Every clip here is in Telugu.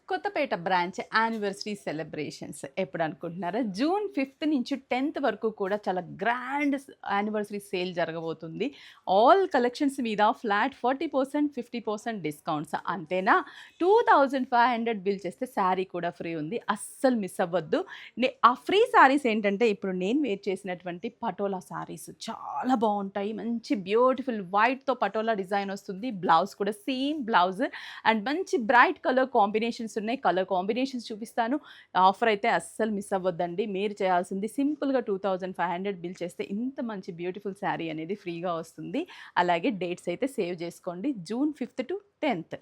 కొత్తపేట బ్రాంచ్ యానివర్సరీ సెలబ్రేషన్స్ ఎప్పుడు అనుకుంటున్నారా? జూన్ 5థ్ నుంచి 10థ్ వరకు కూడా చాలా గ్రాండ్ యానివర్సరీ సేల్ జరగబోతుంది. ఆల్ కలెక్షన్స్ మీద ఫ్లాట్ 40%, 50% డిస్కౌంట్స్. అంతేనా? 2500 బిల్ చేస్తే శారీ కూడా ఫ్రీ ఉంది. అస్సలు మిస్ అవ్వద్దు. ఆ ఫ్రీ శారీస్ ఏంటంటే ఇప్పుడు నేను వేర్ చేసినటువంటి పటోలా శారీస్ చాలా బావుంటాయి. మంచి బ్యూటిఫుల్ వైట్‌తో పటోలా డిజైన్ వస్తుంది. బ్లౌజ్ కూడా సేమ్ బ్లౌజ్ అండ్ మంచి బ్రైట్ కలర్ కాంబినేషన్స్ ఉన్నాయి. కలర్ కాంబినేషన్స్ చూపిస్తాను. ఆఫర్ అయితే అస్సలు మిస్ అవ్వద్దండి. మీరు చేయాల్సింది సింపుల్‌గా 2500 బిల్ చేస్తే ఇంత మంచి బ్యూటిఫుల్ శారీ అనేది ఫ్రీగా వస్తుంది. అలాగే డేట్స్ అయితే సేవ్ చేసుకోండి. జూన్ 5థ్ టు 10థ్.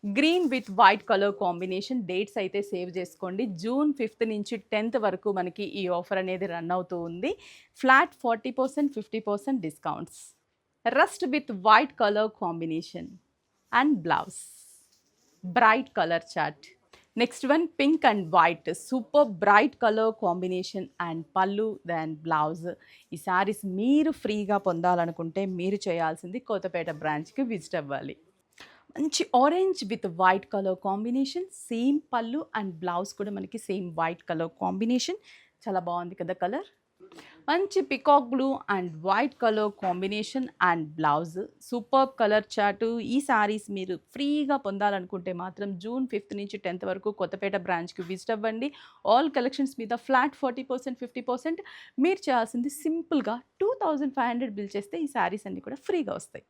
Green with white colour combination dates అయితే సేవ్ చేసుకోండి. జూన్ 5థ్ నుంచి 10థ్ వరకు మనకి ఈ ఆఫర్ అనేది రన్ అవుతూ ఉంది. Flat 40%, 50% discounts. Rust with white colour combination and blouse. Bright colour chart. Next one pink and white super bright colour combination and పళ్ళు అండ్ బ్లౌజ్. ఈ శారీస్ మీరు ఫ్రీగా పొందాలనుకుంటే మీరు చేయాల్సింది కొత్తపేట బ్రాంచ్కి విజిట్ అవ్వాలి. మంచి orange with white colour combination, same పళ్ళు అండ్ బ్లౌజ్ కూడా మనకి సేమ్ వైట్ కలర్ కాంబినేషన్. చాలా బాగుంది కదా కలర్. మంచి peacock blue and white colour combination and blouse. Super colour chart. ఈ సారీస్ మీరు ఫ్రీగా పొందాలనుకుంటే మాత్రం జూన్ 5థ్ నుంచి 10థ్ వరకు కొత్తపేట బ్రాంచ్కి విజిట్ అవ్వండి. ఆల్ కలెక్షన్స్ మీద ఫ్లాట్ 40%, 50%. మీరు చేయాల్సింది సింపుల్గా 2500 బిల్ చేస్తే ఈ సారీస్ అన్నీ కూడా ఫ్రీగా వస్తాయి.